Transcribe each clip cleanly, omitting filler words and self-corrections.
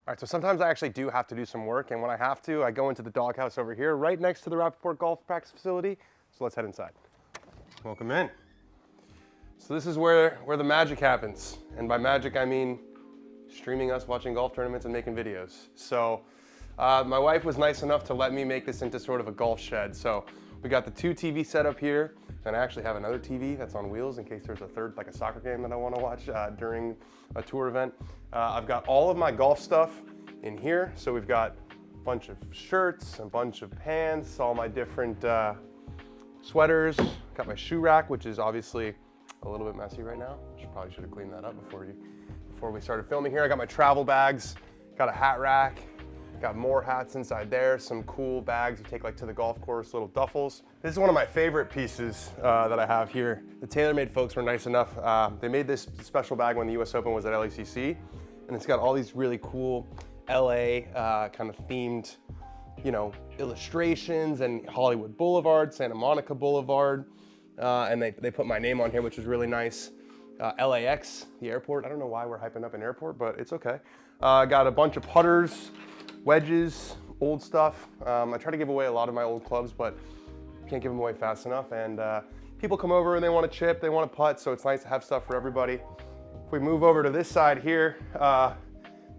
All right, so sometimes I actually do have to do some work, and when I have to, I go into the doghouse over here, right next to the Rapaport golf practice facility. So let's head inside. Welcome in. So this is where the magic happens. And by magic, I mean streaming us watching golf tournaments and making videos. So my wife was nice enough to let me make this into sort of a golf shed. So we got the 2 TV set up here, and I actually have another TV that's on wheels in case there's a third, like a soccer game that I want to watch during a tour event. I've got all of my golf stuff in here. So we've got a bunch of shirts, a bunch of pants, all my different sweaters. Got my shoe rack, which is obviously a little bit messy right now. Probably should have cleaned that up before we started filming here. I got my travel bags, got a hat rack, got more hats inside there, some cool bags you take like to the golf course, little duffels. This is one of my favorite pieces that I have here. The TaylorMade folks were nice enough. They made this special bag when the US Open was at LACC, and it's got all these really cool LA kind of themed, you know, illustrations and Hollywood Boulevard, Santa Monica Boulevard, and they put my name on here, which is really nice. LAX, the airport. I don't know why we're hyping up an airport, but it's okay. Got a bunch of putters, wedges, old stuff. I try to give away a lot of my old clubs, but can't give them away fast enough. And people come over and they want to chip, they want to putt, so it's nice to have stuff for everybody. If we move over to this side here,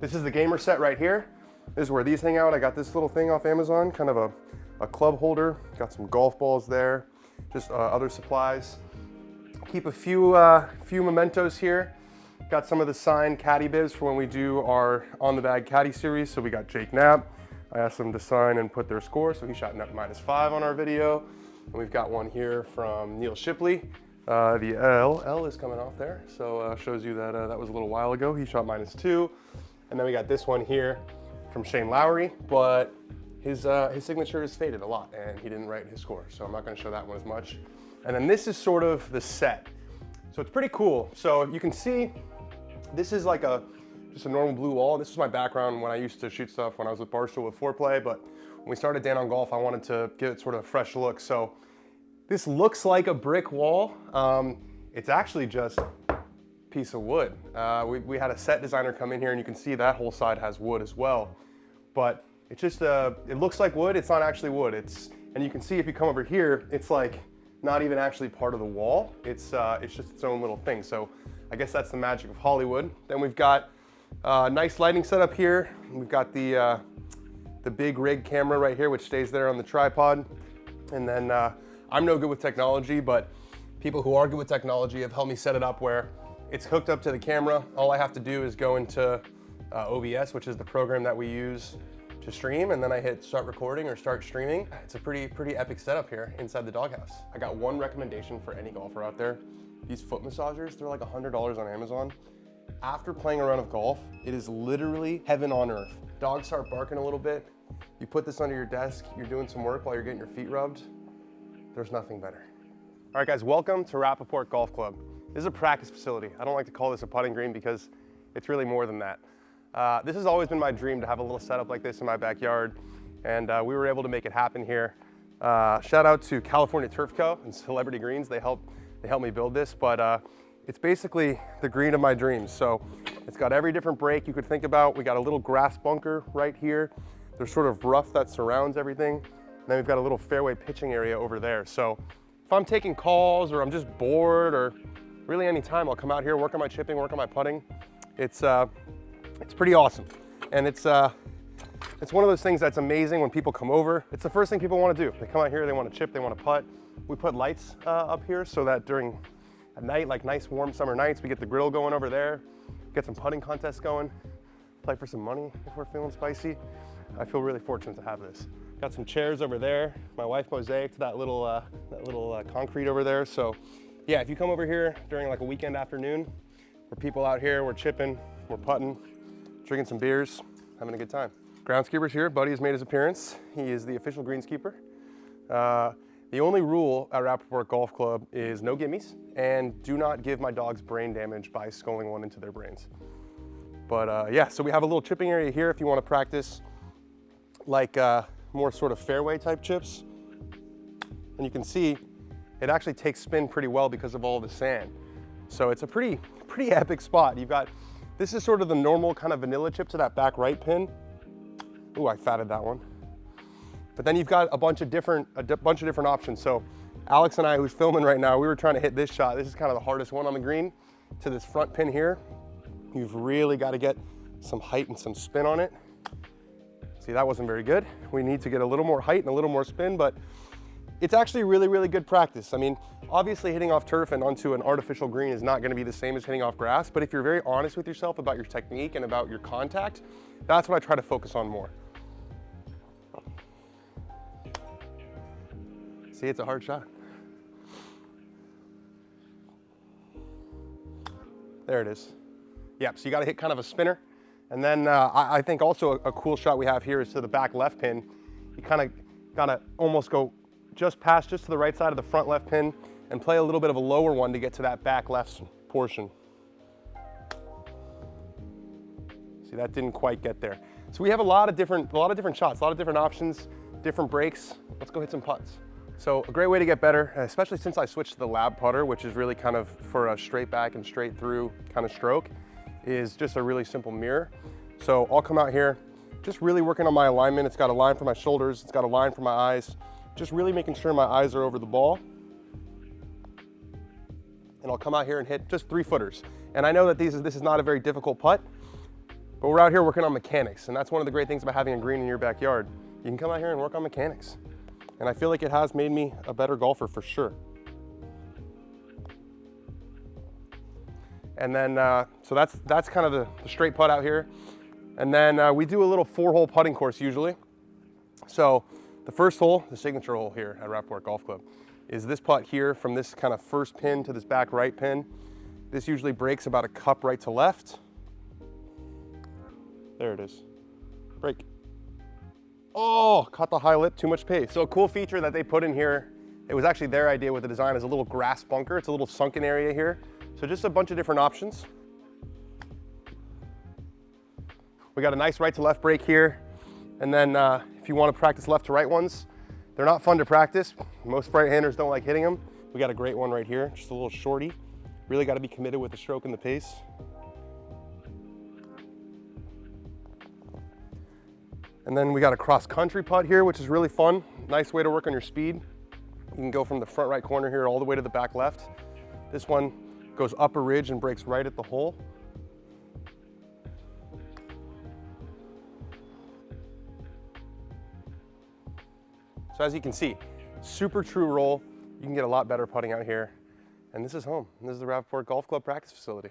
this is the gamer set right here. This is where these hang out. I got this little thing off Amazon, kind of a club holder. Got some golf balls there, just other supplies. Keep a few mementos here. Got some of the signed caddy bibs for when we do our On the Bag caddy series. So we got Jake Knapp. I asked them to sign and put their score, so he shot -5 on our video. And we've got one here from Neil Shipley. The L is coming off there, so shows you that that was a little while ago. He shot -2. And then we got this one here from Shane Lowry, but his signature is faded a lot and he didn't write his score, so I'm not gonna show that one as much. And then this is sort of the set. So it's pretty cool. So you can see, this is like just a normal blue wall. This is my background when I used to shoot stuff when I was with Barstool with Foreplay, but when we started Dan on Golf, I wanted to give it sort of a fresh look. So this looks like a brick wall. It's actually just a piece of wood. We had a set designer come in here and you can see that whole side has wood as well. But it's just, it looks like wood, it's not actually wood. And you can see if you come over here, it's like, not even actually part of the wall. It's just its own little thing. So I guess that's the magic of Hollywood. Then we've got a nice lighting setup here. We've got the big rig camera right here, which stays there on the tripod. And then I'm no good with technology, but people who are good with technology have helped me set it up where it's hooked up to the camera. All I have to do is go into OBS, which is the program that we use to stream, and then I hit start recording or start streaming. It's a pretty epic setup here inside the doghouse. I got one recommendation for any golfer out there. These foot massagers, they're like $100 on Amazon. After playing a round of golf, it is literally heaven on earth. Dogs start barking a little bit. You put this under your desk, you're doing some work while you're getting your feet rubbed. There's nothing better. All right guys, welcome to Rapaport Golf Club. This is a practice facility. I don't like to call this a putting green because it's really more than that. This has always been my dream to have a little setup like this in my backyard, and we were able to make it happen here. Shout out to California Turf Co. and Celebrity Greens. They helped me build this, but it's basically the green of my dreams. So it's got every different break you could think about. We got a little grass bunker right here. There's sort of rough that surrounds everything. And then we've got a little fairway pitching area over there. So if I'm taking calls or I'm just bored or really any time, I'll come out here, work on my chipping, work on my putting. It's pretty awesome. And it's one of those things that's amazing when people come over. It's the first thing people want to do. They come out here, they want to chip, they want to putt. We put lights up here so that at night, like nice warm summer nights, we get the grill going over there, get some putting contests going, play for some money if we're feeling spicy. I feel really fortunate to have this. Got some chairs over there. My wife mosaiced that little concrete over there. So yeah, if you come over here during like a weekend afternoon, we're people out here, we're chipping, we're putting, drinking some beers, having a good time. Groundskeeper's here. Buddy has made his appearance. He is the official greenskeeper. The only rule at Rapaport Golf Club is no gimmies and do not give my dogs brain damage by sculling one into their brains. But yeah, so we have a little chipping area here if you want to practice like more sort of fairway type chips. And you can see it actually takes spin pretty well because of all the sand. So it's a pretty epic spot. You've got This is sort of the normal kind of vanilla chip to that back right pin. Ooh, I fatted that one. But then you've got a bunch of different options. So Alex and I, who's filming right now, we were trying to hit this shot. This is kind of the hardest one on the green, to this front pin here. You've really got to get some height and some spin on it. See, that wasn't very good. We need to get a little more height and a little more spin, but it's actually really, really good practice. I mean, obviously hitting off turf and onto an artificial green is not going to be the same as hitting off grass, but if you're very honest with yourself about your technique and about your contact, that's what I try to focus on more. See, it's a hard shot. There it is. Yep, so you got to hit kind of a spinner. And then I think also a cool shot we have here is to the back left pin. You kind of got to almost go just to the right side of the front left pin and play a little bit of a lower one to get to that back left portion. See, that didn't quite get there. So we have a lot of different shots, a lot of different options, different breaks. Let's go hit some putts. So a great way to get better, especially since I switched to the lab putter, which is really kind of for a straight back and straight through kind of stroke, is just a really simple mirror. So I'll come out here, just really working on my alignment. It's got a line for my shoulders, it's got a line for my eyes, just really making sure my eyes are over the ball. And I'll come out here and hit just 3-footers. And I know that this is not a very difficult putt, but we're out here working on mechanics. And that's one of the great things about having a green in your backyard. You can come out here and work on mechanics. And I feel like it has made me a better golfer for sure. And then, so that's kind of the straight putt out here. And then we do a little 4-hole putting course usually. So the first hole, the signature hole here at Rapaport Golf Club, is this putt here from this kind of first pin to this back right pin. This usually breaks about a cup right to left. There it is. Break. Oh, caught the high lip, too much pace. So a cool feature that they put in here, it was actually their idea with the design, is a little grass bunker. It's a little sunken area here. So just a bunch of different options. We got a nice right to left break here. And then if you want to practice left to right ones, they're not fun to practice. Most right-handers don't like hitting them. We got a great one right here, just a little shorty. Really got to be committed with the stroke and the pace. And then we got a cross-country putt here, which is really fun. Nice way to work on your speed. You can go from the front right corner here all the way to the back left. This one goes up a ridge and breaks right at the hole. So as you can see, super true roll. You can get a lot better putting out here. And this is home. This is the Rapaport Golf Club practice facility.